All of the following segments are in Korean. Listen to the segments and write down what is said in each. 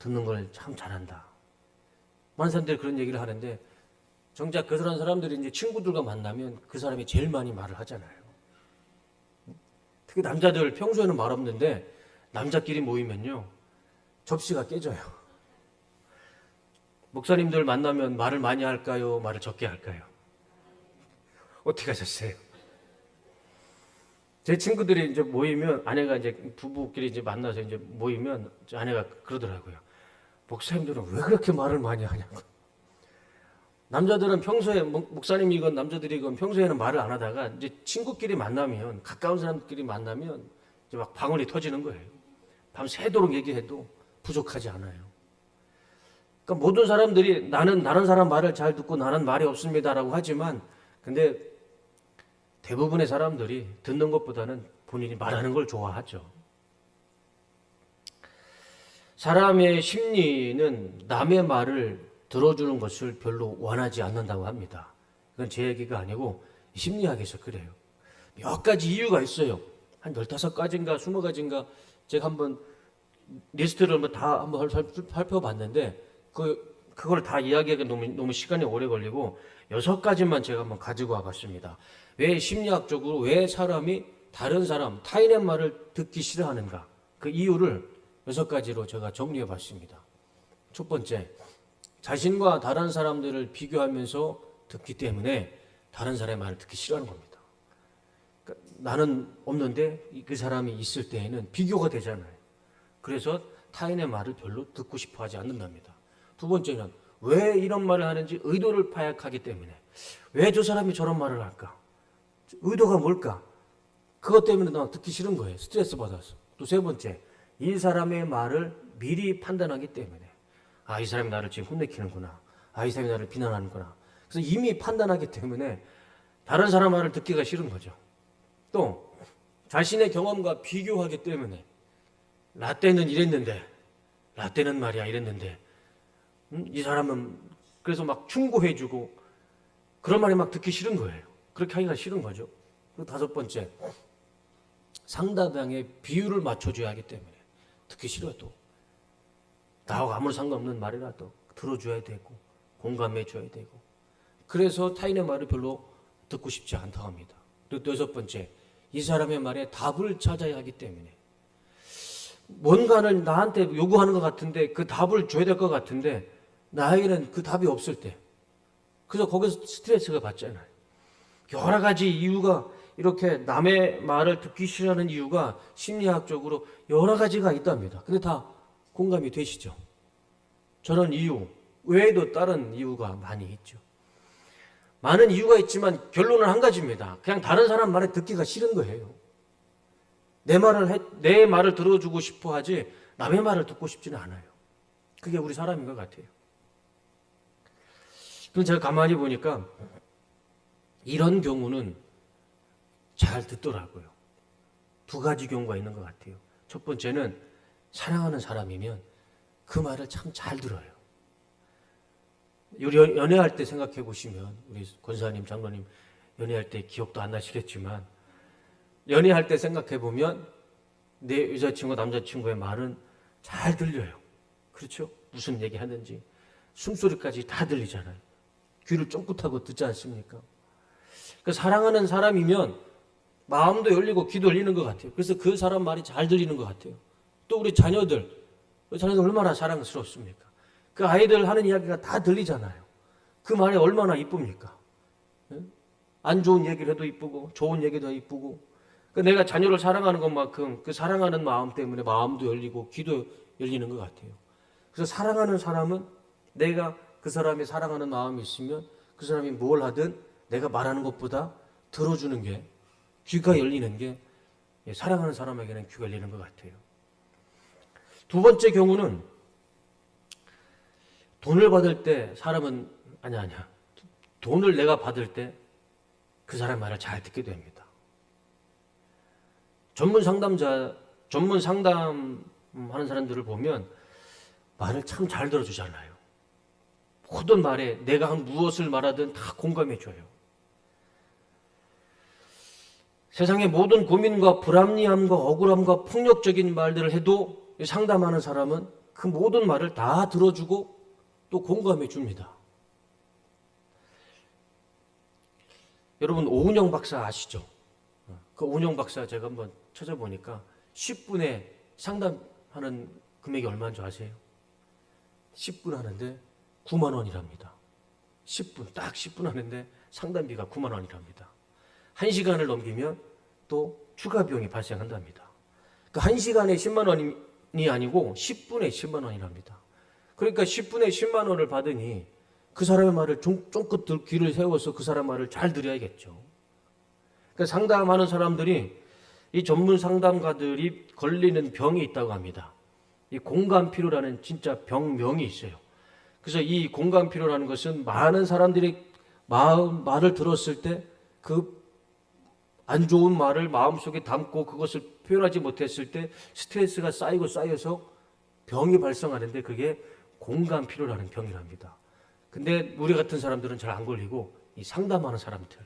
듣는 걸 참 잘한다. 많은 사람들이 그런 얘기를 하는데 정작 그런 사람들이 이제 친구들과 만나면 그 사람이 제일 많이 말을 하잖아요. 특히 남자들 평소에는 말 없는데 남자끼리 모이면요 접시가 깨져요. 목사님들 만나면 말을 많이 할까요? 말을 적게 할까요? 어떻게 하셨어요? 제 친구들이 이제 모이면 아내가 이제 부부끼리 이제 만나서 이제 모이면 아내가 그러더라고요. 목사님들은 왜 그렇게 말을 많이 하냐고. 남자들은 평소에 목사님이건 남자들이건 평소에는 말을 안 하다가 이제 친구끼리 만나면 가까운 사람들끼리 만나면 이제 막 방언이 터지는 거예요. 밤새도록 얘기해도 부족하지 않아요. 그러니까 모든 사람들이 나는 다른 사람 말을 잘 듣고 나는 말이 없습니다라고 하지만 근데 대부분의 사람들이 듣는 것보다는 본인이 말하는 걸 좋아하죠. 사람의 심리는 남의 말을 들어주는 것을 별로 원하지 않는다고 합니다. 이건 제 얘기가 아니고 심리학에서 그래요. 몇 가지 이유가 있어요. 한 15가지인가 20가지인가 제가 한번 리스트를 다 한번 살펴봤는데 그걸 다 이야기하기 너무 시간이 오래 걸리고 6가지만 제가 한번 가지고 와봤습니다. 왜 심리학적으로 왜 사람이 다른 사람, 타인의 말을 듣기 싫어하는가? 그 이유를 6가지로 제가 정리해 봤습니다. 첫 번째, 자신과 다른 사람들을 비교하면서 듣기 때문에 다른 사람의 말을 듣기 싫어하는 겁니다. 그러니까 나는 없는데 그 사람이 있을 때에는 비교가 되잖아요. 그래서 타인의 말을 별로 듣고 싶어 하지 않는답니다. 두 번째는 왜 이런 말을 하는지 의도를 파악하기 때문에 왜 저 사람이 저런 말을 할까? 의도가 뭘까? 그것 때문에 나 듣기 싫은 거예요. 스트레스 받아서. 또 세 번째, 이 사람의 말을 미리 판단하기 때문에 아, 이 사람이 나를 지금 혼내키는구나. 아, 이 사람이 나를 비난하는구나. 그래서 이미 판단하기 때문에 다른 사람 말을 듣기가 싫은 거죠. 또 자신의 경험과 비교하기 때문에 라떼는 이랬는데 라떼는 말이야 이랬는데 이 사람은 그래서 막 충고해주고 그런 말이 막 듣기 싫은 거예요. 그렇게 하기가 싫은 거죠. 그리고 5번째, 상대방의 비율을 맞춰줘야 하기 때문에 듣기 싫어요. 또 나하고 아무런 상관없는 말이라도 들어줘야 되고 공감해줘야 되고 그래서 타인의 말을 별로 듣고 싶지 않다고 합니다. 그리고 6번째, 이 사람의 말에 답을 찾아야 하기 때문에 뭔가를 나한테 요구하는 것 같은데 그 답을 줘야 될 것 같은데 나에게는 그 답이 없을 때 그래서 거기서 스트레스가 받잖아요. 여러 가지 이유가 이렇게 남의 말을 듣기 싫어하는 이유가 심리학적으로 여러 가지가 있답니다. 근데 다 공감이 되시죠? 저런 이유 외에도 다른 이유가 많이 있죠. 많은 이유가 있지만 결론은 한 가지입니다. 그냥 다른 사람 말을 듣기가 싫은 거예요. 내 말을 들어주고 싶어 하지 남의 말을 듣고 싶지는 않아요. 그게 우리 사람인 것 같아요. 그럼 제가 가만히 보니까 이런 경우는 잘 듣더라고요. 2가지 경우가 있는 것 같아요. 첫 번째는 사랑하는 사람이면 그 말을 참 잘 들어요. 우리 연애할 때 생각해 보시면 우리 권사님, 장로님 연애할 때 기억도 안 나시겠지만 연애할 때 생각해 보면 내 여자친구, 남자친구의 말은 잘 들려요. 그렇죠? 무슨 얘기 하는지 숨소리까지 다 들리잖아요. 귀를 쫑긋하고 듣지 않습니까? 그 사랑하는 사람이면 마음도 열리고 귀도 열리는 것 같아요. 그래서 그 사람 말이 잘 들리는 것 같아요. 또 우리 자녀들 얼마나 사랑스럽습니까? 그 아이들 하는 이야기가 다 들리잖아요. 그 말이 얼마나 이쁩니까? 안 좋은 얘기를 해도 이쁘고 좋은 얘기도 이쁘고 내가 자녀를 사랑하는 것만큼 그 사랑하는 마음 때문에 마음도 열리고 귀도 열리는 것 같아요. 그래서 사랑하는 사람은 내가 그 사람이 사랑하는 마음이 있으면 그 사람이 뭘 하든 내가 말하는 것보다 들어주는 게 귀가 열리는 게 사랑하는 사람에게는 귀가 열리는 것 같아요. 2번째 경우는 돈을 받을 때 사람은 아니야. 돈을 내가 받을 때 그 사람 말을 잘 듣게 됩니다. 전문 상담하는 사람들을 보면 말을 참 잘 들어주잖아요. 모든 말에 내가 한 무엇을 말하든 다 공감해줘요. 세상의 모든 고민과 불합리함과 억울함과 폭력적인 말들을 해도 상담하는 사람은 그 모든 말을 다 들어주고 또 공감해 줍니다. 여러분 오은영 박사 아시죠? 그 오은영 박사 제가 한번 찾아보니까 10분에 상담하는 금액이 얼마인 줄 아세요? 10분 하는데 9만 원이랍니다. 10분, 딱 10분 하는데 상담비가 9만 원이랍니다. 1시간을 넘기면 또 추가 비용이 발생한답니다. 그 1시간에 10만 원이 아니고 10분에 10만 원이랍니다. 그러니까 10분에 10만 원을 받으니 그 사람의 말을 쫑긋 귀를 세워서 그 사람 말을 잘 들어야겠죠. 그러니까 상담하는 사람들이 이 전문 상담가들이 걸리는 병이 있다고 합니다. 이 공감피로라는 진짜 병명이 있어요. 그래서 이 공감피로라는 것은 많은 사람들이 말을 들었을 때 그 안 좋은 말을 마음속에 담고 그것을 표현하지 못했을 때 스트레스가 쌓여서 병이 발생하는데 그게 공감피로라는 병이랍니다. 근데 우리 같은 사람들은 잘 안 걸리고 이 상담하는 사람들,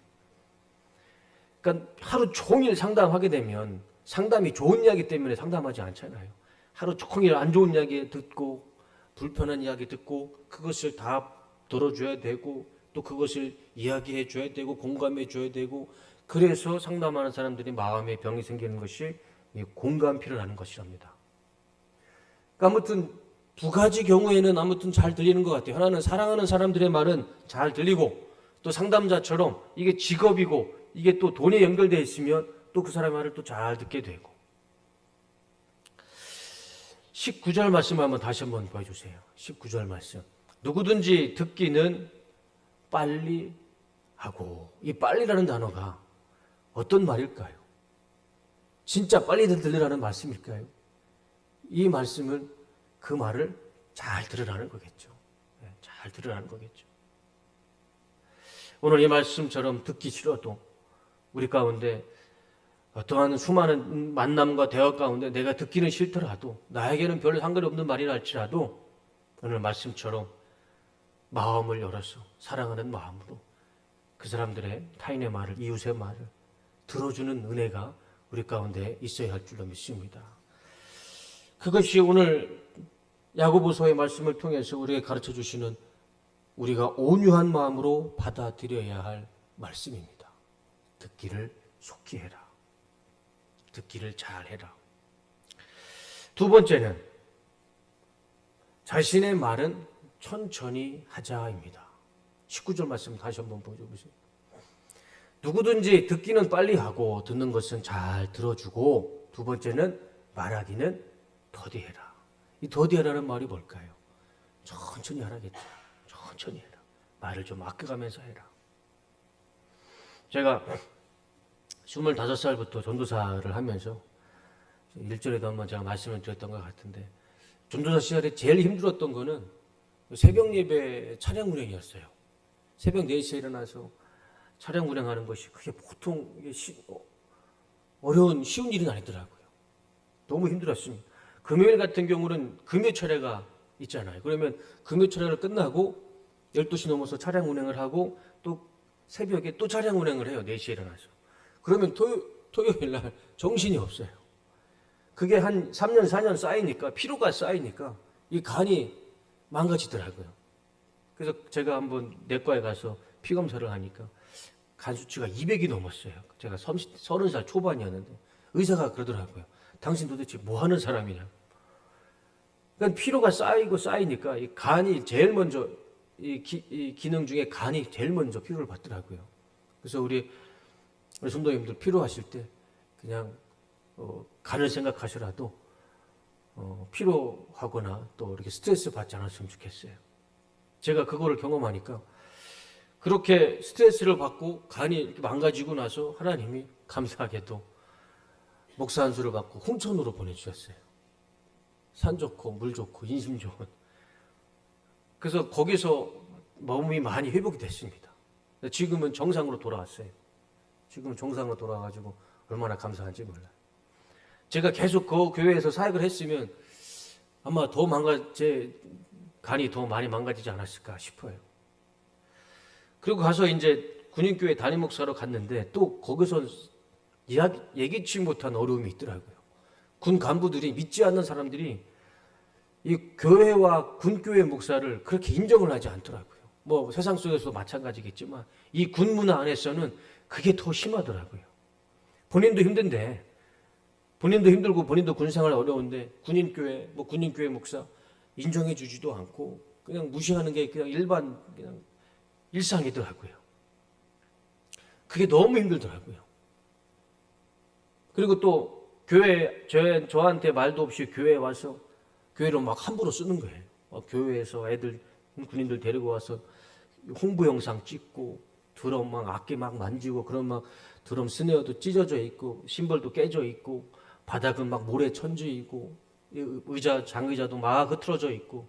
그러니까 하루 종일 상담하게 되면 상담이 좋은 이야기 때문에 상담하지 않잖아요. 하루 종일 안 좋은 이야기 듣고 불편한 이야기 듣고 그것을 다 들어줘야 되고 또 그것을 이야기해 줘야 되고 공감해 줘야 되고, 그래서 상담하는 사람들이 마음에 병이 생기는 것이 이 공감피로라는 것이랍니다. 그러니까 아무튼 두 가지 경우에는 아무튼 잘 들리는 것 같아요. 하나는 사랑하는 사람들의 말은 잘 들리고, 또 상담자처럼 이게 직업이고 이게 또 돈에 연결되어 있으면 또 그 사람의 말을 또 잘 듣게 되고. 19절 말씀 한번 다시 한번 보여주세요. 19절 말씀. 누구든지 듣기는 빨리 하고. 이 빨리라는 단어가 어떤 말일까요? 진짜 빨리 들으라는 말씀일까요? 이 말씀은 그 말을 잘 들으라는 거겠죠. 잘 들으라는 거겠죠. 오늘 이 말씀처럼 듣기 싫어도 우리 가운데 어떠한 수많은 만남과 대화 가운데 내가 듣기는 싫더라도, 나에게는 별로 상관이 없는 말이라 할지라도 오늘 말씀처럼 마음을 열어서 사랑하는 마음으로 그 사람들의 타인의 말을, 이웃의 말을 들어주는 은혜가 우리 가운데 있어야 할 줄로 믿습니다. 그것이 오늘 야고보서의 말씀을 통해서 우리에게 가르쳐 주시는 우리가 온유한 마음으로 받아들여야 할 말씀입니다. 듣기를 속히 해라. 듣기를 잘해라. 두 번째는 자신의 말은 천천히 하자입니다. 19절 말씀 다시 한번 보여주세요. 누구든지 듣기는 빨리 하고 듣는 것은 잘 들어주고, 두 번째는 말하기는 더디해라. 이 더디해라는 말이 뭘까요? 천천히 하라겠죠. 천천히 해라. 말을 좀 아껴가면서 해라. 제가 25살부터 전도사를 하면서 1절에도 한번 제가 말씀을 드렸던 것 같은데, 전도사 시절에 제일 힘들었던 거는 새벽 예배 차량 운행이었어요. 새벽 4시에 일어나서 차량 운행하는 것이 그게 보통 쉬운 일은 아니더라고요. 너무 힘들었습니다. 금요일 같은 경우는 금요 차례가 있잖아요. 그러면 금요 차례를 끝나고 12시 넘어서 차량 운행을 하고 또 새벽에 또 차량 운행을 해요. 4시에 일어나서. 그러면 토요일 날 정신이 없어요. 그게 한 3년, 4년 쌓이니까, 피로가 쌓이니까 이 간이 망가지더라고요. 그래서 제가 한번 내과에 가서 피 검사를 하니까 간 수치가 200이 넘었어요. 제가 30살 초반이었는데 의사가 그러더라고요. 당신 도대체 뭐 하는 사람이냐. 그러니까 피로가 쌓이니까 이 간이 제일 먼저, 이 기능 중에 간이 제일 먼저 피로를 받더라고요. 그래서 우리 성도님들 피로하실 때 그냥 간을 생각하시라도 피로하거나 또 이렇게 스트레스 받지 않았으면 좋겠어요. 제가 그거를 경험하니까 그렇게 스트레스를 받고 간이 이렇게 망가지고 나서 하나님이 감사하게도 목사 한 수를 받고 홍천으로 보내주셨어요. 산 좋고 물 좋고 인심 좋은. 그래서 거기서 몸이 많이 회복이 됐습니다. 지금은 정상으로 돌아왔어요. 지금은 정상으로 돌아와가지고 얼마나 감사한지 몰라요. 제가 계속 그 교회에서 사역을 했으면 아마 제 간이 더 많이 망가지지 않았을까 싶어요. 그리고 가서 이제 군인교회 담임 목사로 갔는데 또 거기서 예기치 못한 어려움이 있더라고요. 군 간부들이, 믿지 않는 사람들이 이 교회와 군교회 목사를 그렇게 인정을 하지 않더라고요. 뭐 세상 속에서도 마찬가지겠지만 이 군 문화 안에서는 그게 더 심하더라고요. 본인도 힘든데, 본인도 힘들고 본인도 군생활 어려운데 군인교회, 뭐 군인교회 목사 인정해 주지도 않고 그냥 무시하는 게 그냥 그냥 일상이더라고요. 그게 너무 힘들더라고요. 그리고 또 교회, 저한테 말도 없이 교회에 와서 교회를 막 함부로 쓰는 거예요. 교회에서 애들, 군인들 데리고 와서 홍보 영상 찍고 드럼 막 악기 막 만지고 그런 막 드럼 스네어도 찢어져 있고 심벌도 깨져 있고 바닥은 막 모래 천지이고 의자, 장의자도 막 흐트러져 있고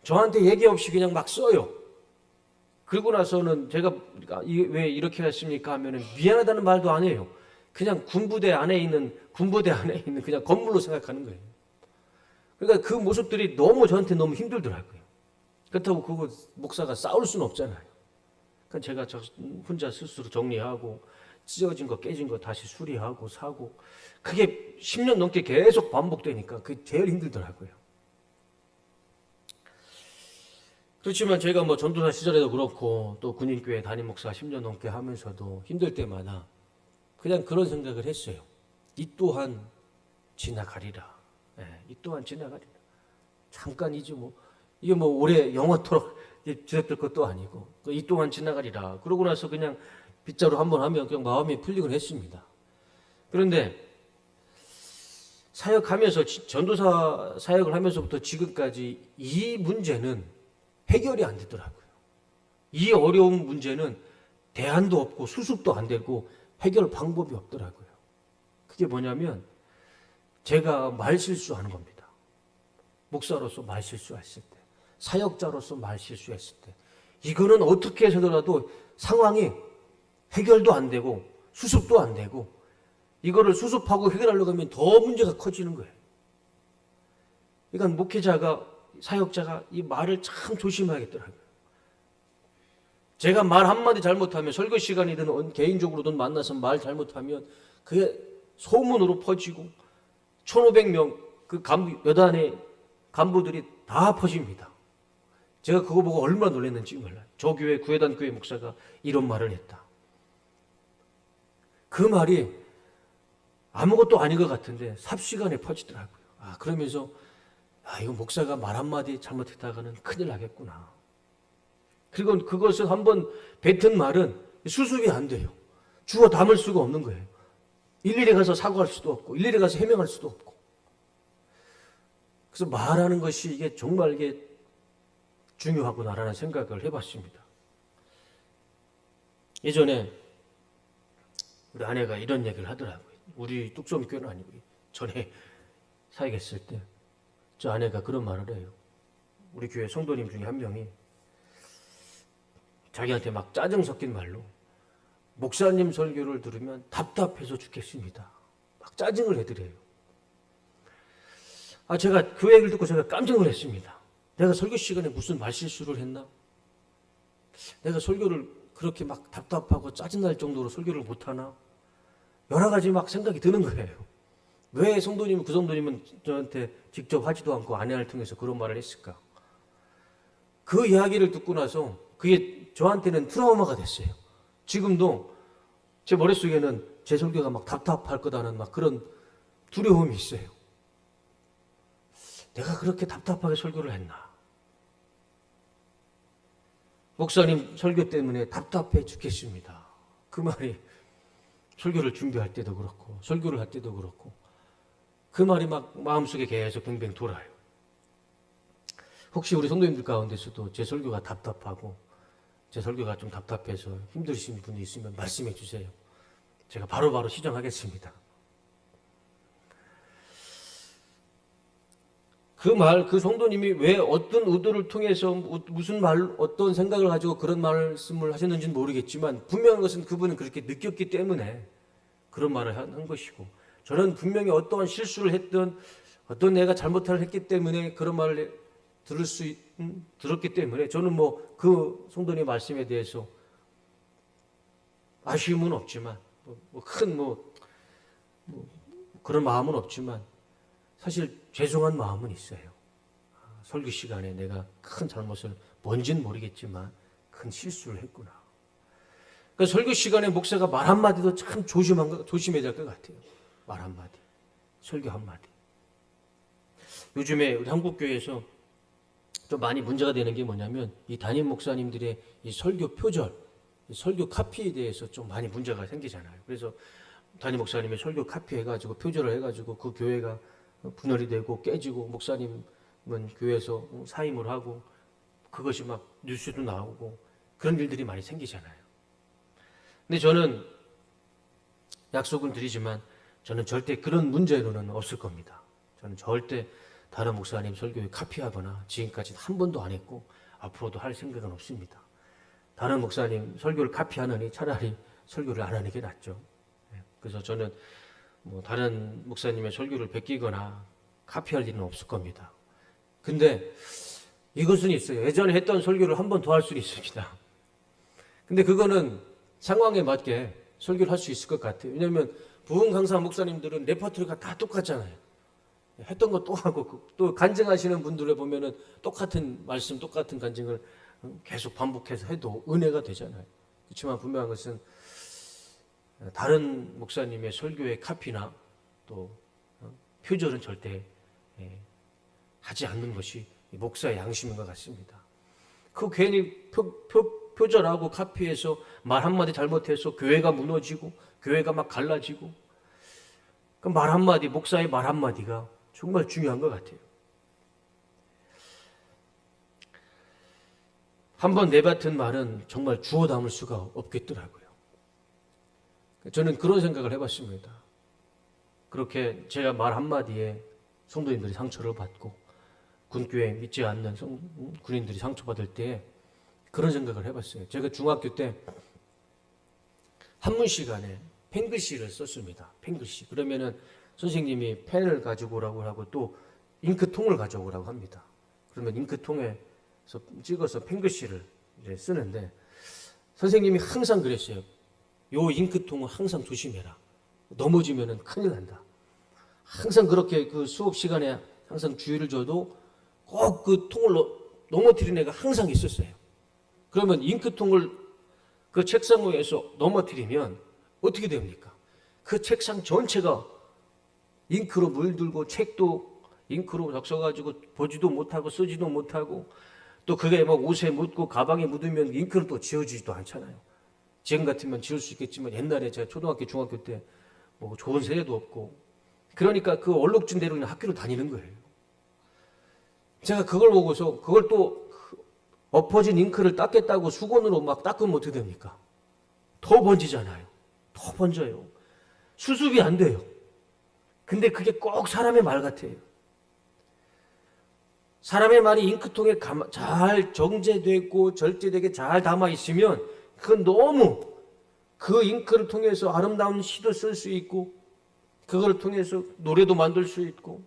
저한테 얘기 없이 그냥 막 써요. 그러고 나서는 제가 왜 이렇게 했습니까 하면은 미안하다는 말도 안 해요. 그냥 군부대 안에 있는 그냥 건물로 생각하는 거예요. 그러니까 그 모습들이 저한테 너무 힘들더라고요. 그렇다고 그거 목사가 싸울 수는 없잖아요. 그러니까 제가 혼자 스스로 정리하고 찢어진 거 깨진 거 다시 수리하고 사고 그게 10년 넘게 계속 반복되니까 그게 제일 힘들더라고요. 그렇지만 제가 뭐 전도사 시절에도 그렇고 또 군인교회 담임 목사 10년 넘게 하면서도 힘들 때마다 그냥 그런 생각을 했어요. 이 또한 지나가리라. 이 또한 지나가리라. 잠깐이지 뭐. 이게 뭐 오래 영원토록 지냈을 것도 아니고 이 또한 지나가리라. 그러고 나서 그냥 빗자루 한번 하면 그냥 마음이 풀리곤 했습니다. 그런데 사역하면서 전도사 사역을 하면서부터 지금까지 이 문제는 해결이 안 되더라고요. 이 어려운 문제는 대안도 없고 수습도 안 되고 해결 방법이 없더라고요. 그게 뭐냐면 제가 말 실수하는 겁니다. 목사로서 말 실수했을 때, 사역자로서 말 실수했을 때 이거는 어떻게 해서라도 상황이 해결도 안 되고 수습도 안 되고 이거를 수습하고 해결하려고 하면 더 문제가 커지는 거예요. 그러니까 목회자가 사역자가 이 말을 참 조심해야겠더라고요. 제가 말 한마디 잘못하면 설교 시간이든 개인적으로든 만나서 말 잘못하면 그게 소문으로 퍼지고 1,500명 그 여단의 간부들이 다 퍼집니다. 제가 그거 보고 얼마나 놀랐는지 몰라요. 저 교회 구회단 교회 목사가 이런 말을 했다. 그 말이 아무것도 아닌 것 같은데 삽시간에 퍼지더라고요. 그러면서 이거 목사가 말 한마디 잘못했다가는 큰일 나겠구나. 그리고 그것을 한번 뱉은 말은 수습이 안 돼요. 주워 담을 수가 없는 거예요. 일일이 가서 사과할 수도 없고 일일이 가서 해명할 수도 없고. 그래서 말하는 것이 이게 정말 이게 중요하구나라는 생각을 해봤습니다. 예전에 우리 아내가 이런 얘기를 하더라고요. 우리 뚝섬교회는 아니고 전에 사역했을 때 저 아내가 그런 말을 해요. 우리 교회 성도님 중에 한 명이 자기한테 막 짜증 섞인 말로 목사님 설교를 들으면 답답해서 죽겠습니다. 막 짜증을 해드려요. 제가 그 얘기를 듣고 제가 깜짝 놀랐습니다. 내가 설교 시간에 무슨 말실수를 했나? 내가 설교를 그렇게 막 답답하고 짜증날 정도로 설교를 못하나? 여러 가지 막 생각이 드는 거예요. 왜 성도님은 그 성도님은 저한테 직접 하지도 않고 아내를 통해서 그런 말을 했을까? 그 이야기를 듣고 나서 그게 저한테는 트라우마가 됐어요. 지금도 제 머릿속에는 제 설교가 막 답답할 거다는 막 그런 두려움이 있어요. 내가 그렇게 답답하게 설교를 했나? 목사님 설교 때문에 답답해 죽겠습니다. 그 말이 설교를 준비할 때도 그렇고 설교를 할 때도 그렇고 그 말이 막 마음속에 계속 뱅뱅 돌아요. 혹시 우리 성도님들 가운데서도 제 설교가 답답하고 제 설교가 좀 답답해서 힘드신 분이 있으면 말씀해 주세요. 제가 바로바로 시정하겠습니다. 그 성도님이 왜 어떤 의도를 통해서 무슨 어떤 생각을 가지고 그런 말씀을 하셨는지는 모르겠지만 분명한 것은 그분은 그렇게 느꼈기 때문에 그런 말을 한 것이고 저는 분명히 어떠한 실수를 했던 어떤 내가 잘못을 했기 때문에 그런 말을 들었기 때문에 저는 뭐 그 성도님 말씀에 대해서 아쉬움은 없지만 큰 그런 마음은 없지만 사실 죄송한 마음은 있어요. 설교 시간에 내가 큰 잘못을 뭔지는 모르겠지만 큰 실수를 했구나. 그러니까 설교 시간에 목사가 말 한마디도 참 조심해야 될 것 같아요. 말 한마디, 설교 한마디. 요즘에 우리 한국교회에서 좀 많이 문제가 되는 게 뭐냐면 이 담임 목사님들의 이 설교 표절, 이 설교 카피에 대해서 좀 많이 문제가 생기잖아요. 그래서 담임 목사님의 설교 카피해가지고 표절을 해가지고 그 교회가 분열이 되고 깨지고 목사님은 교회에서 사임을 하고 그것이 막 뉴스도 나오고 그런 일들이 많이 생기잖아요. 근데 저는 약속은 드리지만 저는 절대 그런 문제로는 없을 겁니다. 저는 절대 다른 목사님 설교에 카피하거나 지금까지는 한 번도 안 했고 앞으로도 할 생각은 없습니다. 다른 목사님 설교를 카피하느니 차라리 설교를 안 하는 게 낫죠. 그래서 저는 다른 목사님의 설교를 베끼거나 카피할 일은 없을 겁니다. 근데 이것은 있어요. 예전에 했던 설교를 한 번 더 할 수는 있습니다. 근데 그거는 상황에 맞게 설교를 할 수 있을 것 같아요. 왜냐하면 부흥 강사 목사님들은 레퍼토리가 다 똑같잖아요. 했던 거 또 하고 또 간증하시는 분들을 보면은 똑같은 말씀, 똑같은 간증을 계속 반복해서 해도 은혜가 되잖아요. 그렇지만 분명한 것은 다른 목사님의 설교의 카피나 또 표절은 절대 하지 않는 것이 목사의 양심인 것 같습니다. 그 괜히 표절하고 카피해서 말 한마디 잘못해서 교회가 무너지고 교회가 막 갈라지고 그 말 한마디, 목사의 말 한마디가 정말 중요한 것 같아요. 한번 내뱉은 말은 정말 주워 담을 수가 없겠더라고요. 저는 그런 생각을 해봤습니다. 그렇게 제가 말 한마디에 성도님들이 상처를 받고 군교회 믿지 않는 군인들이 상처받을 때 그런 생각을 해봤어요. 제가 중학교 때 한문 시간에 펜글씨를 썼습니다. 펜글씨. 그러면은 선생님이 펜을 가지고 오라고 하고 또 잉크통을 가져오라고 합니다. 그러면 잉크통에서 찍어서 펜글씨를 이제 쓰는데 선생님이 항상 그랬어요. 요 잉크통을 항상 조심해라. 넘어지면은 큰일 난다. 항상 그렇게 그 수업 시간에 항상 주의를 줘도 꼭 그 통을 넘어뜨린 애가 항상 있었어요. 그러면 잉크통을 그 책상 위에서 넘어뜨리면 어떻게 됩니까? 그 책상 전체가 잉크로 물들고 책도 잉크로 적셔가지고 보지도 못하고 쓰지도 못하고 또 그게 막 옷에 묻고 가방에 묻으면 잉크는 또 지워지지도 않잖아요. 지금 같으면 지울 수 있겠지만 옛날에 제가 초등학교, 중학교 때 뭐 좋은 세대도 없고 그러니까 그 얼룩진대로 그냥 학교를 다니는 거예요. 제가 그걸 보고서 그걸 또 엎어진 잉크를 닦겠다고 수건으로 막 닦으면 어떻게 됩니까? 더 번지잖아요. 더 번져요. 수습이 안 돼요. 근데 그게 꼭 사람의 말 같아요. 사람의 말이 잉크통에 잘 정제되고 절제되게 잘 담아 있으면 그건 너무 그 잉크를 통해서 아름다운 시도 쓸 수 있고 그걸 통해서 노래도 만들 수 있고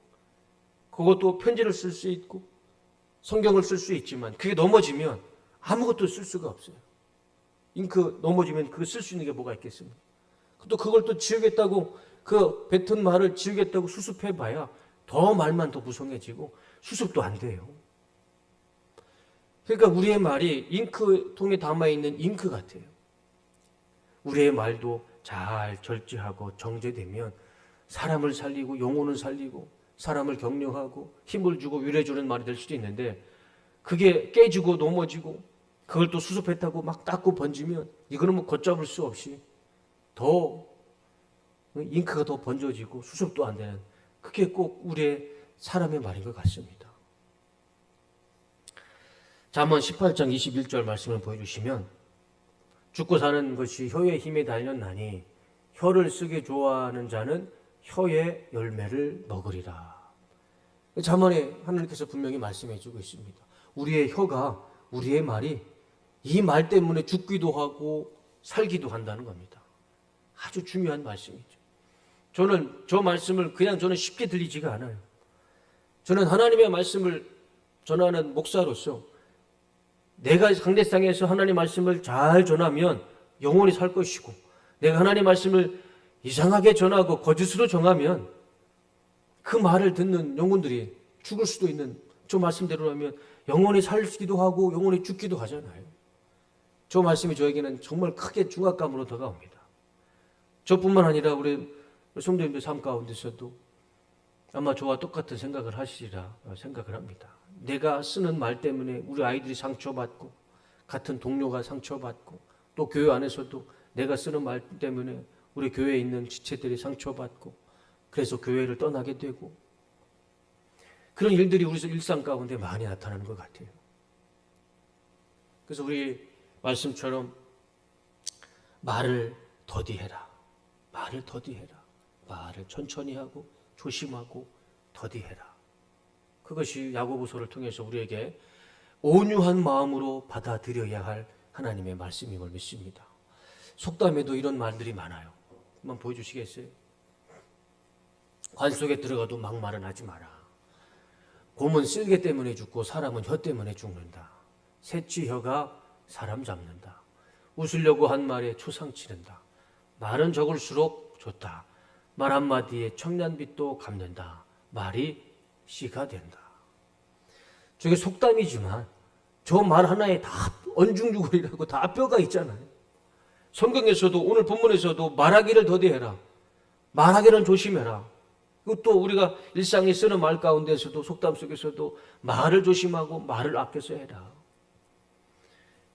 그것도 편지를 쓸 수 있고 성경을 쓸 수 있지만 그게 넘어지면 아무것도 쓸 수가 없어요. 잉크 넘어지면 그거 쓸 수 있는 게 뭐가 있겠습니까? 또 그걸 또 지우겠다고 그 뱉은 말을 지우겠다고 수습해봐야 더 말만 더 무성해지고 수습도 안 돼요. 그러니까 우리의 말이 잉크통에 담아있는 잉크 같아요. 우리의 말도 잘 절제하고 정제되면 사람을 살리고 영혼을 살리고 사람을 격려하고 힘을 주고 위로해주는 말이 될 수도 있는데 그게 깨지고 넘어지고 그걸 또 수습했다고 막 닦고 번지면 이거는 뭐 걷잡을 수 없이 더 잉크가 더 번져지고 수습도 안 되는 그게 꼭 우리의 사람의 말인 것 같습니다. 잠언 18장 21절 말씀을 보여주시면 죽고 사는 것이 혀의 힘에 달렸나니 혀를 쓰게 좋아하는 자는 혀의 열매를 먹으리라. 잠언에 하나님께서 분명히 말씀해 주고 있습니다. 우리의 혀가 우리의 말이 이 말 때문에 죽기도 하고 살기도 한다는 겁니다. 아주 중요한 말씀이죠. 저는 저 말씀을 그냥 저는 쉽게 들리지가 않아요. 저는 하나님의 말씀을 전하는 목사로서 내가 상대상에서 하나님 말씀을 잘 전하면 영원히 살 것이고 내가 하나님 말씀을 이상하게 전하고 거짓으로 정하면 그 말을 듣는 영혼들이 죽을 수도 있는 저 말씀대로라면 영원히 살기도 하고 영원히 죽기도 하잖아요. 저 말씀이 저에게는 정말 크게 중압감으로 다가옵니다. 저뿐만 아니라 우리 성도님들 삶 가운데서도 아마 저와 똑같은 생각을 하시리라 생각을 합니다. 내가 쓰는 말 때문에 우리 아이들이 상처받고 같은 동료가 상처받고 또 교회 안에서도 내가 쓰는 말 때문에 우리 교회에 있는 지체들이 상처받고 그래서 교회를 떠나게 되고 그런 일들이 우리 일상 가운데 많이 나타나는 것 같아요. 그래서 우리 말씀처럼 말을 더디해라. 말을 더디해라. 말을 천천히 하고 조심하고 더디해라. 그것이 야고보서를 통해서 우리에게 온유한 마음으로 받아들여야 할 하나님의 말씀임을 믿습니다. 속담에도 이런 말들이 많아요. 한번 보여주시겠어요? 관 속에 들어가도 막말은 하지 마라. 곰은 쓸개 때문에 죽고 사람은 혀 때문에 죽는다. 새치 혀가 사람 잡는다. 웃으려고 한 말에 초상 치른다. 말은 적을수록 좋다. 말 한마디에 청년빛도 갚는다. 말이 씨가 된다. 저게 속담이지만 저 말 하나에 다 언중주거리라고 다 뼈가 있잖아요. 성경에서도 오늘 본문에서도 말하기를 더디해라. 말하기는 조심해라. 그리고 또 우리가 일상에 쓰는 말 가운데서도 속담 속에서도 말을 조심하고 말을 아껴서 해라.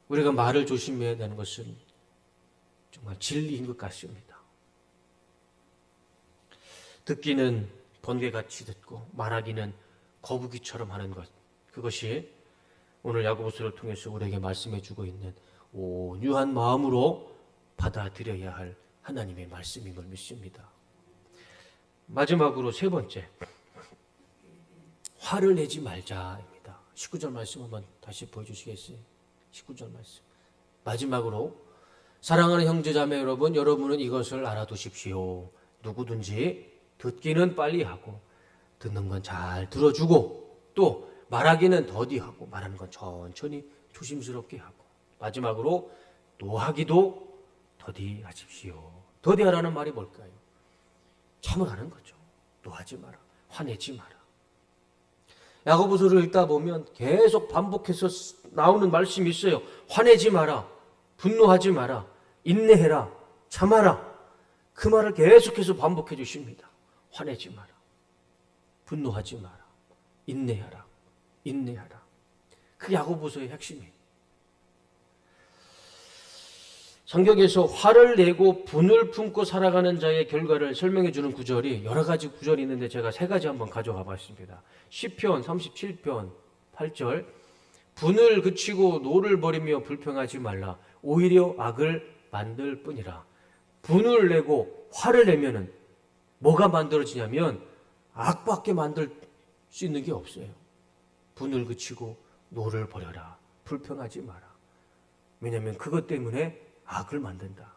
우리가 말을 조심해야 되는 것은 정말 진리인 것 같습니다. 듣기는 번개같이 듣고 말하기는 거북이처럼 하는 것. 그것이 오늘 야고보서를 통해서 우리에게 말씀해 주고 있는 온유한 마음으로 받아들여야 할 하나님의 말씀임을 믿습니다. 마지막으로 세 번째, 화를 내지 말자입니다. 19절 말씀 한번 다시 보여주시겠어요? 19절 말씀. 마지막으로 사랑하는 형제자매 여러분, 여러분은 이것을 알아두십시오. 누구든지 듣기는 빨리 하고 듣는 건 잘 들어주고 또 말하기는 더디하고 말하는 건 천천히 조심스럽게 하고 마지막으로 노하기도 더디하십시오. 더디하라는 말이 뭘까요? 참으라는 거죠. 노하지 마라. 화내지 마라. 야고보서를 읽다 보면 계속 반복해서 나오는 말씀이 있어요. 화내지 마라. 분노하지 마라. 인내해라. 참아라. 그 말을 계속해서 반복해 주십니다. 화내지 마라. 분노하지 마라. 인내하라. 인내하라. 그 야고보서의 핵심이에요. 성경에서 화를 내고 분을 품고 살아가는 자의 결과를 설명해 주는 구절이 여러 가지 구절이 있는데 제가 세 가지 한번 가져가 봤습니다. 시편 37편 8절 분을 그치고 노를 버리며 불평하지 말라. 오히려 악을 만들 뿐이라. 분을 내고 화를 내면은 뭐가 만들어지냐면 악밖에 만들 수 있는 게 없어요. 분을 그치고 노를 버려라. 불평하지 마라. 왜냐하면 그것 때문에 악을 만든다.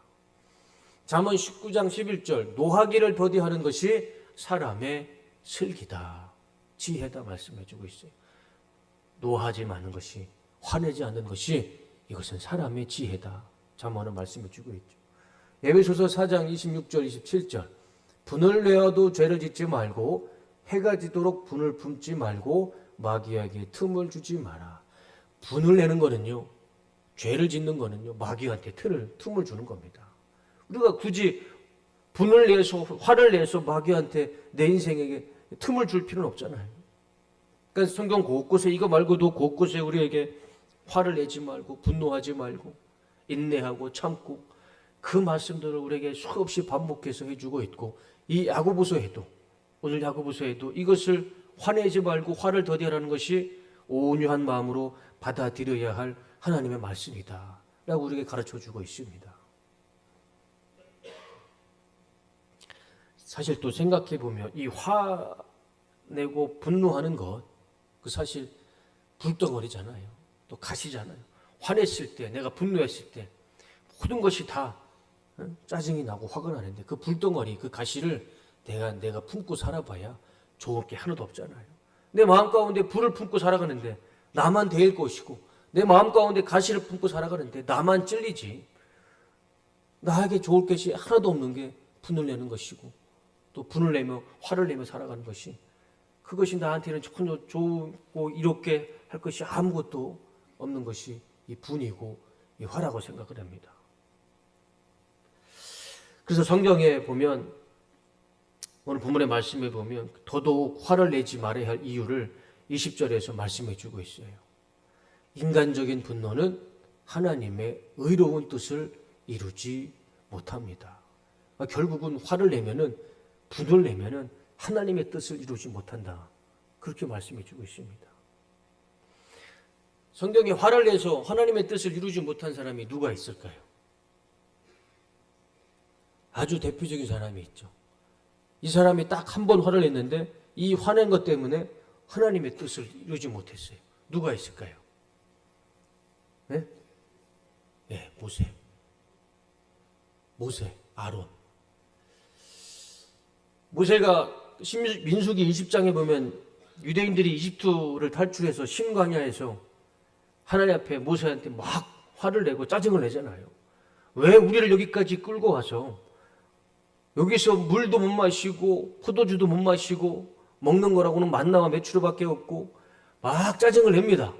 잠언 19장 11절 노하기를 더디하는 것이 사람의 슬기다. 지혜다 말씀해주고 있어요. 노하지 마는 것이 화내지 않는 것이 이것은 사람의 지혜다. 잠언은 말씀해주고 있죠. 에베소서 4장 26절 27절 분을 내어도 죄를 짓지 말고 해가 지도록 분을 품지 말고 마귀에게 틈을 주지 마라. 분을 내는 거는요. 죄를 짓는 거는요. 마귀한테 틈을 주는 겁니다. 우리가 굳이 분을 내서 화를 내서 마귀한테 내 인생에게 틈을 줄 필요는 없잖아요. 그러니까 성경 곳곳에 이거 말고도 곳곳에 우리에게 화를 내지 말고 분노하지 말고 인내하고 참고 그 말씀들을 우리에게 수없이 반복해서 해주고 있고 이 야고보서에도 오늘 야고보서에도 이것을 화내지 말고 화를 더디하라는 것이 온유한 마음으로 받아들여야 할 하나님의 말씀이다 라고 우리에게 가르쳐주고 있습니다. 사실 또 생각해보면 이 화내고 분노하는 것 그 사실 불덩어리잖아요. 또 가시잖아요. 화냈을 때 내가 분노했을 때 모든 것이 다 짜증이 나고 화가 나는데 그 불덩어리 그 가시를 내가 품고 살아봐야 좋을 게 하나도 없잖아요. 내 마음 가운데 불을 품고 살아가는데 나만 데일 것이고 내 마음 가운데 가시를 품고 살아가는데 나만 찔리지 나에게 좋을 것이 하나도 없는 게 분을 내는 것이고 또 분을 내며 화를 내며 살아가는 것이 그것이 나한테는 전혀 좋고 이롭게 할 것이 아무것도 없는 것이 이 분이고 이 화라고 생각을 합니다. 그래서 성경에 보면 오늘 본문의 말씀에 보면 더더욱 화를 내지 말아야 할 이유를 20절에서 말씀해 주고 있어요. 인간적인 분노는 하나님의 의로운 뜻을 이루지 못합니다. 결국은 화를 내면은, 분을 내면은 하나님의 뜻을 이루지 못한다. 그렇게 말씀해 주고 있습니다. 성경에 화를 내서 하나님의 뜻을 이루지 못한 사람이 누가 있을까요? 아주 대표적인 사람이 있죠. 이 사람이 딱 한 번 화를 냈는데 이 화낸 것 때문에 하나님의 뜻을 이루지 못했어요. 누가 있을까요? 네? 네, 모세, 아론. 모세가 민수기 20장에 보면 유대인들이 이집트를 탈출해서 신광야에서 하나님 앞에 모세한테 막 화를 내고 짜증을 내잖아요. 왜 우리를 여기까지 끌고 와서 여기서 물도 못 마시고 포도주도 못 마시고 먹는 거라고는 만나와 메추르밖에 없고 막 짜증을 냅니다.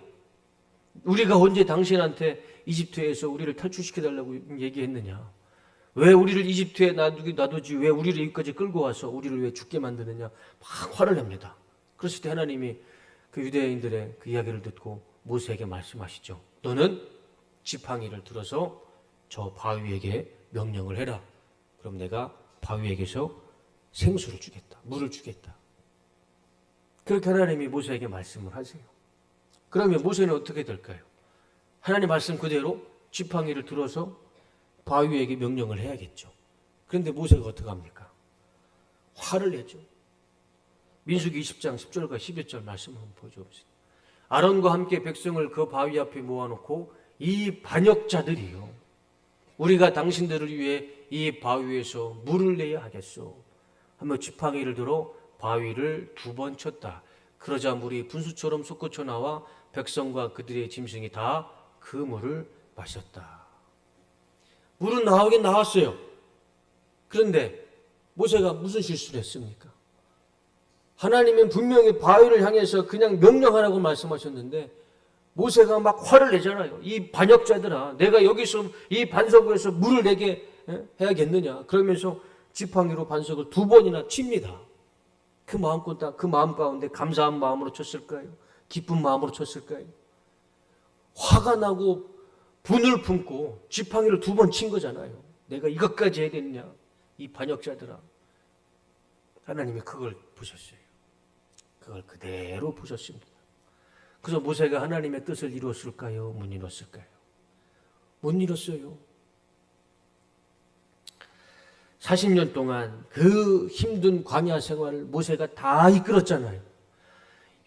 우리가 언제 당신한테 이집트에서 우리를 탈출시켜달라고 얘기했느냐. 왜 우리를 이집트에 놔두지 왜 우리를 여기까지 끌고 와서 우리를 왜 죽게 만드느냐. 막 화를 냅니다. 그랬을 때 하나님이 그 유대인들의 그 이야기를 듣고 모세에게 말씀하시죠. 너는 지팡이를 들어서 저 바위에게 명령을 해라. 그럼 내가 바위에게서 생수를 주겠다. 물을 주겠다. 그렇게 하나님이 모세에게 말씀을 하세요. 그러면 모세는 어떻게 될까요? 하나님 말씀 그대로 지팡이를 들어서 바위에게 명령을 해야겠죠. 그런데 모세가 어떻게 합니까? 화를 내죠. 민수기 20장 10절과 11절 말씀 한번 보여주세요. 아론과 함께 백성을 그 바위 앞에 모아놓고 이 반역자들이요, 우리가 당신들을 위해 이 바위에서 물을 내야 하겠소 하며 지팡이를 들어 바위를 2번 쳤다. 그러자 물이 분수처럼 솟구쳐 나와 백성과 그들의 짐승이 다 그 물을 마셨다. 물은 나오긴 나왔어요. 그런데 모세가 무슨 실수를 했습니까? 하나님은 분명히 바위를 향해서 그냥 명령하라고 말씀하셨는데 모세가 막 화를 내잖아요. 이 반역자들아, 내가 여기서 이 반석에서 물을 내게 해야겠느냐. 그러면서 지팡이로 반석을 2번이나 칩니다. 그 마음 가운데 감사한 마음으로 쳤을까요? 기쁜 마음으로 쳤을까요? 화가 나고 분을 품고 지팡이를 2번 친 거잖아요. 내가 이것까지 해야 되느냐. 이 반역자들아. 하나님이 그걸 보셨어요. 그걸 그대로 보셨습니다. 그래서 모세가 하나님의 뜻을 이루었을까요? 못 이뤘을까요? 못 이뤘어요. 40년 동안 그 힘든 광야 생활을 모세가 다 이끌었잖아요.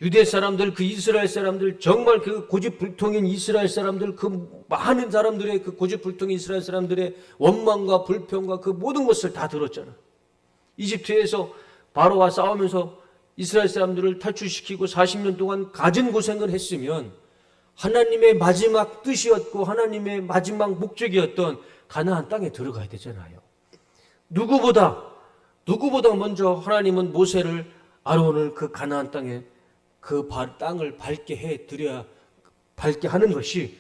유대 사람들, 그 이스라엘 사람들, 정말 그 고집불통인 이스라엘 사람들, 그 많은 사람들의 그 고집불통인 이스라엘 사람들의 원망과 불평과 그 모든 것을 다 들었잖아요. 이집트에서 바로와 싸우면서 이스라엘 사람들을 탈출시키고 40년 동안 갖은 고생을 했으면 하나님의 마지막 뜻이었고 하나님의 마지막 목적이었던 가나안 땅에 들어가야 되잖아요. 누구보다 먼저 하나님은 모세를, 아론을 그 가나안 땅에 그 땅을 밟게 하는 것이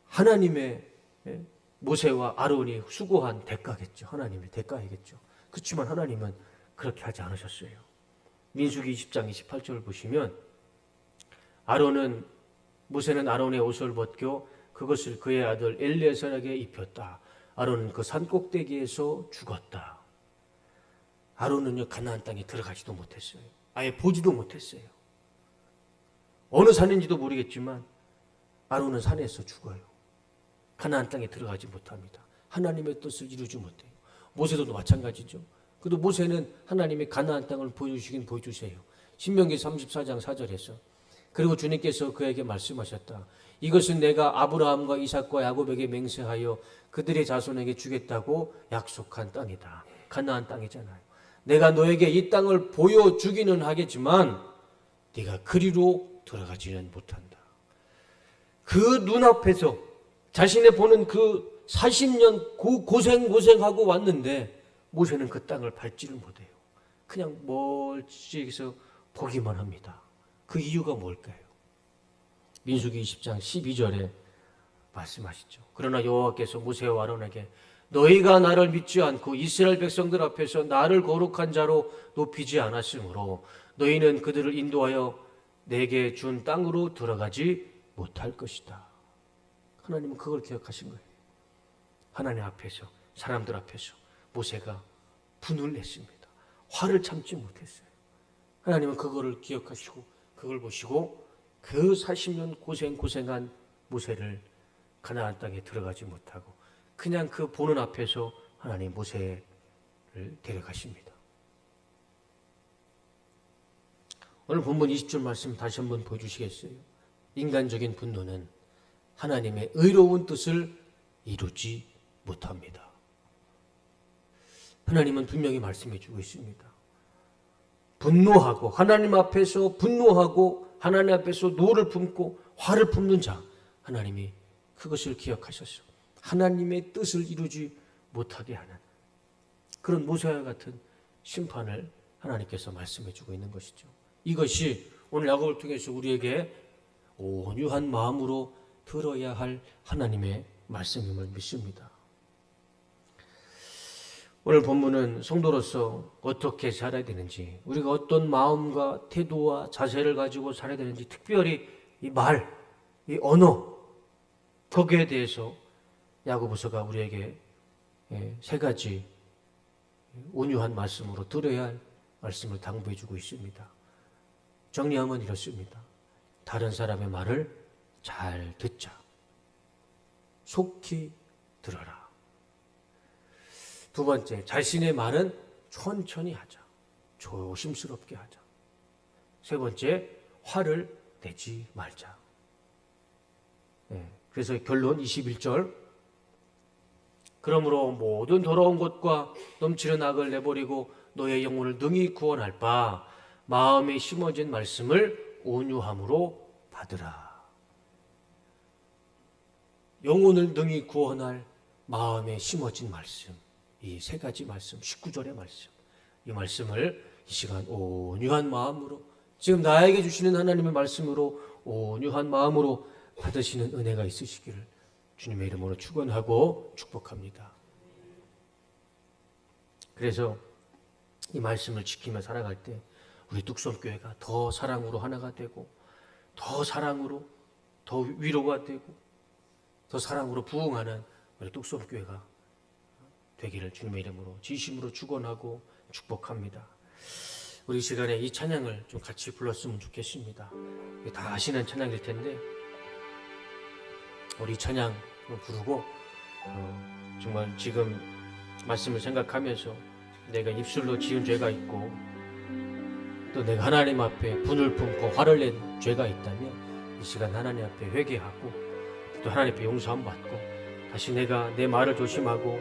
하나님의, 모세와 아론이 수고한 대가겠죠. 하나님의 대가이겠죠. 그렇지만 하나님은 그렇게 하지 않으셨어요. 민수기 20장 28절을 보시면 모세는 아론의 옷을 벗겨 그것을 그의 아들 엘리에셀에게 입혔다. 아론은 그 산 꼭대기에서 죽었다. 아론은요, 가나안 땅에 들어가지도 못했어요. 아예 보지도 못했어요. 어느 산인지도 모르겠지만 아론은 산에서 죽어요. 가나안 땅에 들어가지 못합니다. 하나님의 뜻을 이루지 못해요. 모세도 마찬가지죠. 그래도 모세는 하나님의 가나안 땅을 보여주시긴 보여주세요. 신명기 34장 4절에서 그리고 주님께서 그에게 말씀하셨다. 이것은 내가 아브라함과 이삭과 야곱에게 맹세하여 그들의 자손에게 주겠다고 약속한 땅이다. 가나안 땅이잖아요. 내가 너에게 이 땅을 보여주기는 하겠지만 네가 그리로 들어가지는 못한다. 그 눈앞에서 자신의 보는 그 40년 고생하고 왔는데 모세는 그 땅을 밟지를 못해요. 그냥 멀찍이서 보기만 합니다. 그 이유가 뭘까요? 민수기 20장 12절에 말씀하시죠. 그러나 여호와께서 모세와 아론에게 너희가 나를 믿지 않고 이스라엘 백성들 앞에서 나를 거룩한 자로 높이지 않았으므로 너희는 그들을 인도하여 내게 준 땅으로 들어가지 못할 것이다. 하나님은 그걸 기억하신 거예요. 하나님 앞에서, 사람들 앞에서 모세가 분을 냈습니다. 화를 참지 못했어요. 하나님은 그거를 기억하시고 그걸 보시고 그 40년 고생한 모세를 가나안 땅에 들어가지 못하고 그냥 그 보는 앞에서 하나님 모세를 데려가십니다. 오늘 본문 20절 말씀 다시 한번 보여주시겠어요? 인간적인 분노는 하나님의 의로운 뜻을 이루지 못합니다. 하나님은 분명히 말씀해 주고 있습니다. 분노하고 하나님 앞에서 분노하고 하나님 앞에서 노를 품고 화를 품는 자, 하나님이 그것을 기억하셔서 하나님의 뜻을 이루지 못하게 하는 그런 모세와 같은 심판을 하나님께서 말씀해 주고 있는 것이죠. 이것이 오늘 야고보를 통해서 우리에게 온유한 마음으로 들어야 할 하나님의 말씀임을 믿습니다. 오늘 본문은 성도로서 어떻게 살아야 되는지, 우리가 어떤 마음과 태도와 자세를 가지고 살아야 되는지, 특별히 이 말, 이 언어, 거기에 대해서 야고보서가 우리에게 세 가지 온유한 말씀으로 들어야 할 말씀을 당부해 주고 있습니다. 정리하면 이렇습니다. 다른 사람의 말을 잘 듣자. 속히 들어라. 두 번째, 자신의 말은 천천히 하자. 조심스럽게 하자. 세 번째, 화를 내지 말자. 그래서 결론 21절. 그러므로 모든 더러운 것과 넘치는 악을 내버리고 너의 영혼을 능히 구원할 바 마음에 심어진 말씀을 온유함으로 받으라. 영혼을 능히 구원할 마음에 심어진 말씀, 이 세 가지 말씀, 19절의 말씀, 이 말씀을 이 시간 온유한 마음으로, 지금 나에게 주시는 하나님의 말씀으로 온유한 마음으로 받으시는 은혜가 있으시기를 주님의 이름으로 축원하고 축복합니다. 그래서 이 말씀을 지키며 살아갈 때 우리 뚝섬교회가 더 사랑으로 하나가 되고, 더 사랑으로 더 위로가 되고, 더 사랑으로 부흥하는 우리 뚝섬교회가 되기를 주님의 이름으로 진심으로 축원하고 축복합니다. 우리 시간에 이 찬양을 좀 같이 불렀으면 좋겠습니다. 다 아시는 찬양일 텐데 우리 찬양 부르고 정말 지금 말씀을 생각하면서 내가 입술로 지은 죄가 있고 또 내가 하나님 앞에 분을 품고 화를 낸 죄가 있다면 이 시간 하나님 앞에 회개하고 또 하나님 앞에 용서함 받고 다시 내가 내 말을 조심하고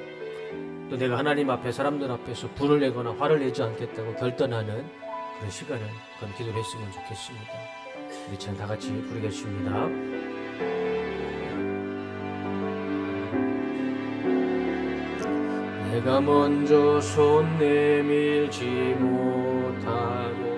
또 내가 하나님 앞에 사람들 앞에서 분을 내거나 화를 내지 않겠다고 결단하는 그런 시간을 그런 기도를 했으면 좋겠습니다. 우리 찬양 다 같이 부르겠습니다. 내가 먼저 손 내밀지 못하고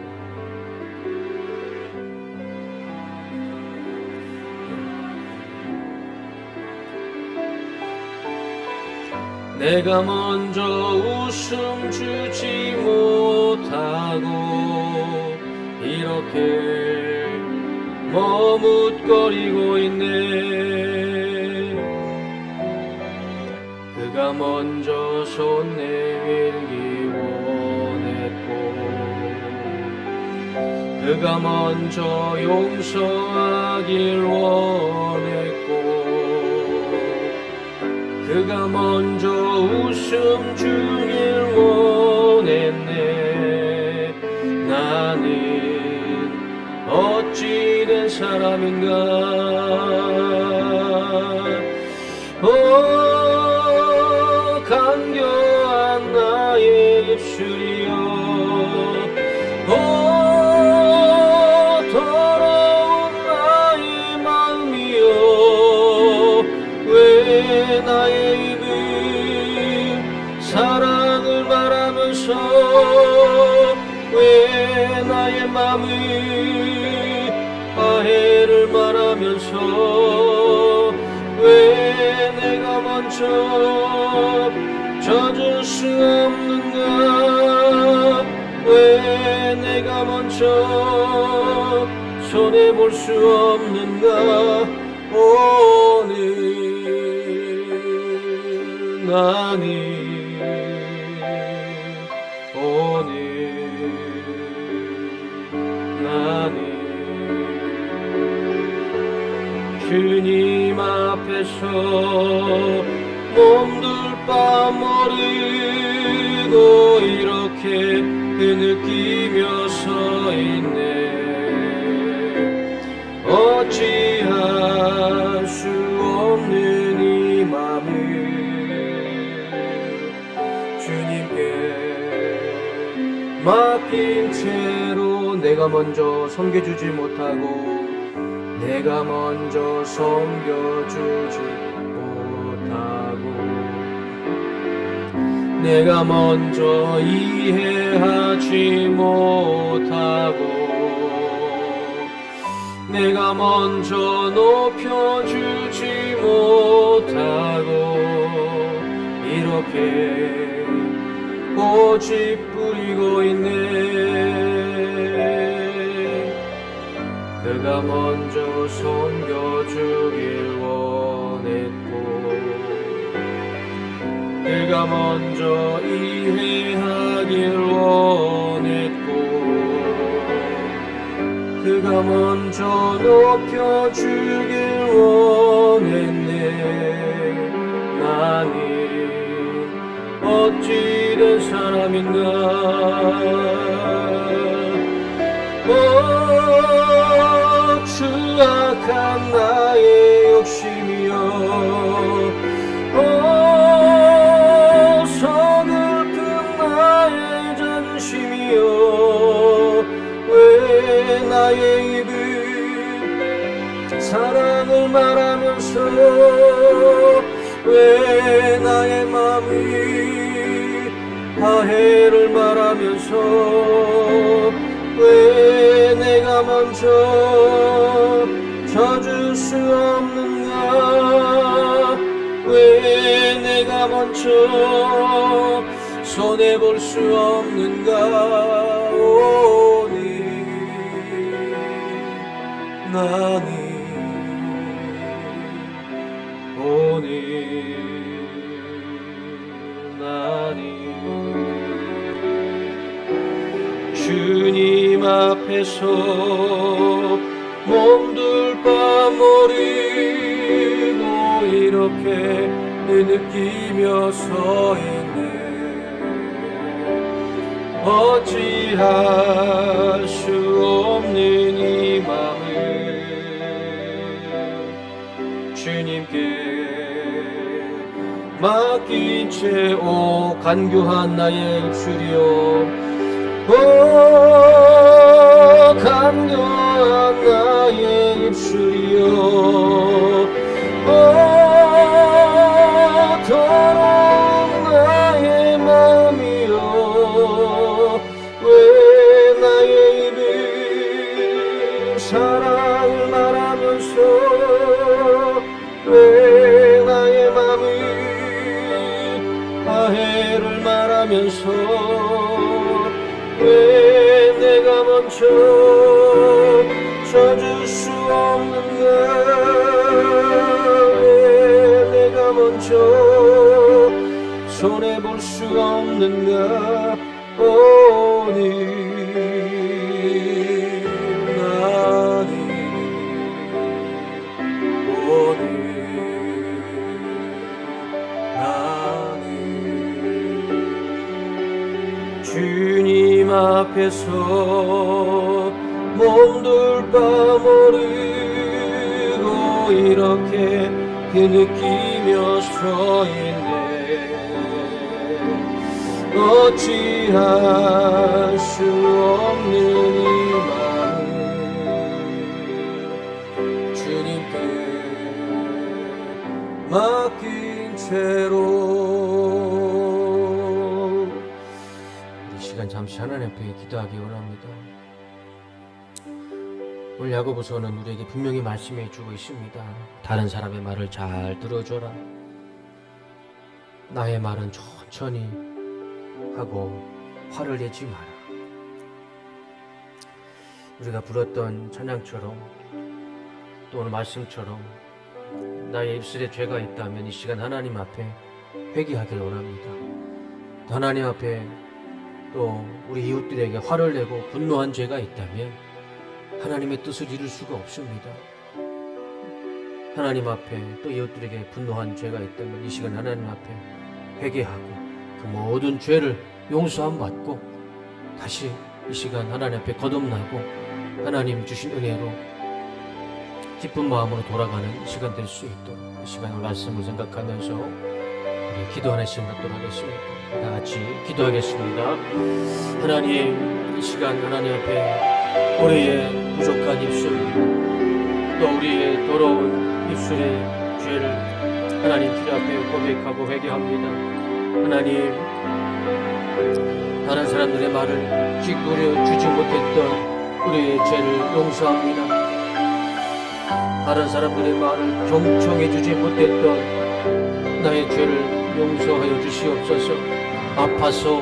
내가 먼저 웃음 주지 못하고 이렇게 머뭇거리고 있네. 그가 먼저 손 내밀기 원했고 그가 먼저 용서하길 원했고 그가 먼저 웃음 주길 원했네. 나는 어찌된 사람인가. 간교한 나의 입술이여, 더러운 나의 마음이여, 왜 나의 입은 사랑을 말하면서 왜 나의 맘을 화해를 말하면서 왜 내가 먼저 젖을 수 없는가 왜 내가 먼저 손해볼 수 없는가 오늘 나니 주님 앞에서 몸둘 바 모르고 이렇게 느끼며 서 있네 어찌할 수 없는 이 맘을 주님께 맡긴 채로 내가 먼저 섬겨주지 못하고 내가 먼저 섬겨주지 못하고 내가 먼저 이해하지 못하고 내가 먼저 높여주지 못하고 이렇게 고집 부리고 있네 그가 먼저 섬겨주길 원했고 그가 먼저 이해하길 원했고 그가 먼저 높여주길 원했네 나는 어찌된 사람인가 추악한 나의 욕심이여 서글픈 나의 자존심이여 왜 나의 입은 사랑을 말하면서 왜 나의 맘이 화해를 말하면서 왜 내가 먼저 져줄 수 없는가 왜 내가 먼저 손해볼 수 없는가 오니 나니 오니 나니 주님 앞에서 몸둘 바 모르고 이렇게 느끼며 서 있네 어찌할 수 없는 이 맘을 주님께 맡긴 채 오 간교한 나의 입술이여 간교한 나의 입술이여 더러운 나의 마음이여 왜 나의 입은 사랑을 말하면서 왜 나의 맘을 화해를 말하면서 왜 내가 먼저 져줄 수 없는가 왜 내가 먼저 손해볼 수 없는가 오니 나니 오니 나니 주님 앞에서 몸둘 바 모르고 이렇게 느끼며 서 있네 어찌할 수 없는 이 마음 주님께 맡긴 채로 이 시간 잠시 잠시 하나님 앞에 기도하기 원합니다. 오늘 야고보서는 우리에게 분명히 말씀해 주고 있습니다. 다른 사람의 말을 잘 들어줘라. 나의 말은 천천히 하고 화를 내지 마라. 우리가 불렀던 찬양처럼 또 오늘 말씀처럼 나의 입술에 죄가 있다면 이 시간 하나님 앞에 회개하길 원합니다. 하나님 앞에 또 우리 이웃들에게 화를 내고 분노한 죄가 있다면 하나님의 뜻을 이룰 수가 없습니다. 하나님 앞에 또 이웃들에게 분노한 죄가 있다면 이 시간 하나님 앞에 회개하고 그 모든 죄를 용서함 받고 다시 이 시간 하나님 앞에 거듭나고 하나님 주신 은혜로 기쁜 마음으로 돌아가는 시간 될 수 있도록 이 시간의 말씀을 생각하면서 우리 기도하는 시간 갖도록 하겠습니다. 다 같이 기도하겠습니다. 하나님, 이 시간 하나님 앞에 우리의 부족한 입술 또 우리의 더러운 입술의 죄를 하나님 주 앞에 고백하고 회개합니다. 하나님, 다른 사람들의 말을 기울여 주지 못했던 우리의 죄를 용서합니다. 다른 사람들의 말을 경청해 주지 못했던 나의 죄를 용서하여 주시옵소서. 아파서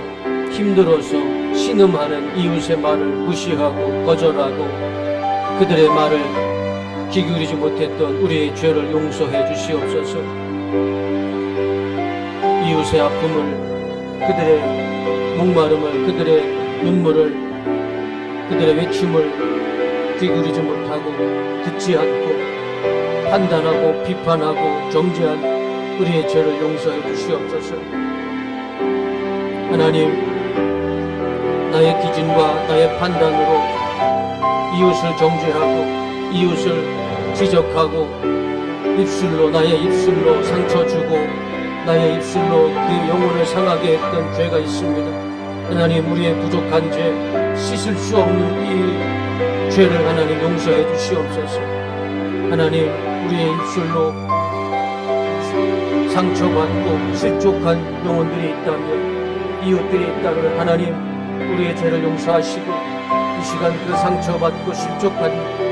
힘들어서 신음하는 이웃의 말을 무시하고 거절하고 그들의 말을 귀 기울이지 못했던 우리의 죄를 용서해 주시옵소서. 이웃의 아픔을, 그들의 목마름을, 그들의 눈물을, 그들의 외침을 귀 기울이지 못하고 듣지 않고 판단하고 비판하고 정죄한 우리의 죄를 용서해 주시옵소서. 하나님, 나의 기준과 나의 판단으로 이웃을 정죄하고 이웃을 지적하고 입술로, 나의 입술로 상처 주고 나의 입술로 그 영혼을 상하게 했던 죄가 있습니다. 하나님, 우리의 부족한 죄, 씻을 수 없는 이 죄를 하나님 용서해 주시옵소서. 하나님, 우리의 입술로 상처받고 실족한 영혼들이 있다면, 이웃들이 있다면 하나님 우리의 죄를 용서하시고 이 시간 그 상처받고 실족한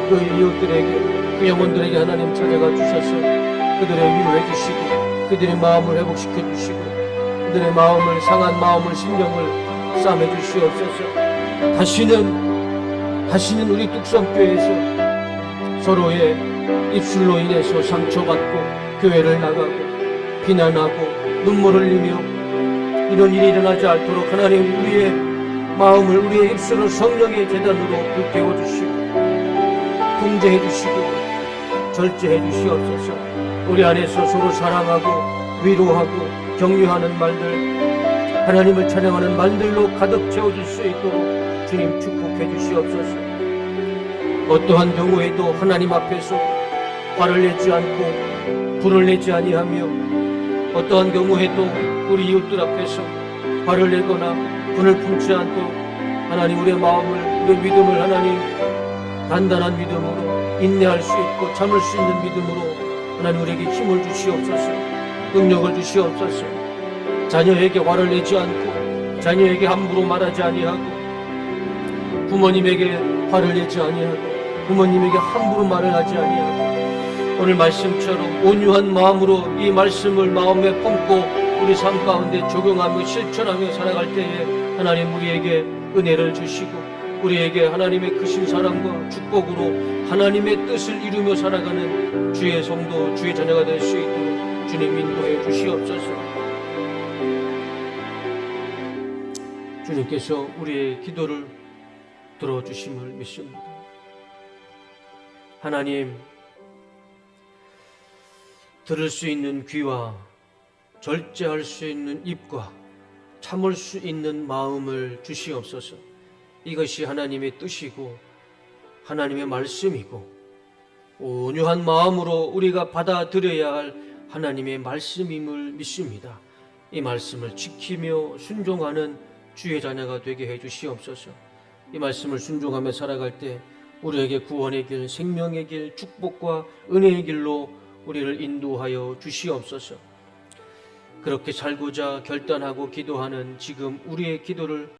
그 이웃들에게, 그 영혼들에게 하나님 찾아가 주셔서 그들의 위로해 주시고 그들의 마음을 회복시켜 주시고 그들의 마음을, 상한 마음을, 심령을 싸매 주시옵소서. 다시는 우리 뚝섬교회에서 서로의 입술로 인해서 상처받고 교회를 나가고 비난하고 눈물을 흘리며 이런 일이 일어나지 않도록 하나님 우리의 마음을, 우리의 입술을 성령의 제단으로 불태워 주시고 통제해 주시고 절제해 주시옵소서. 우리 안에서 서로 사랑하고 위로하고 격려하는 말들, 하나님을 찬양하는 말들로 가득 채워질 수 있도록 주님 축복해 주시옵소서. 어떠한 경우에도 하나님 앞에서 화를 내지 않고 불을 내지 아니하며 어떠한 경우에도 우리 이웃들 앞에서 화를 내거나 분을 품지 않도록 하나님 우리의 마음을, 우리의 믿음을 하나님 단단한 믿음으로 인내할 수 있고 참을 수 있는 믿음으로 하나님 우리에게 힘을 주시옵소서. 능력을 주시옵소서. 자녀에게 화를 내지 않고 자녀에게 함부로 말하지 아니하고 부모님에게 화를 내지 아니하고 부모님에게 함부로 말을 하지 아니하고 오늘 말씀처럼 온유한 마음으로 이 말씀을 마음에 품고 우리 삶 가운데 적용하며 실천하며 살아갈 때에 하나님 우리에게 은혜를 주시고 우리에게 하나님의 크신 사랑과 축복으로 하나님의 뜻을 이루며 살아가는 주의 성도, 주의 자녀가 될 수 있도록 주님 인도해 주시옵소서. 주님께서 우리의 기도를 들어주심을 믿습니다. 하나님, 들을 수 있는 귀와 절제할 수 있는 입과 참을 수 있는 마음을 주시옵소서. 이것이 하나님의 뜻이고 하나님의 말씀이고 온유한 마음으로 우리가 받아들여야 할 하나님의 말씀임을 믿습니다. 이 말씀을 지키며 순종하는 주의 자녀가 되게 해 주시옵소서. 이 말씀을 순종하며 살아갈 때 우리에게 구원의 길, 생명의 길, 축복과 은혜의 길로 우리를 인도하여 주시옵소서. 그렇게 살고자 결단하고 기도하는 지금 우리의 기도를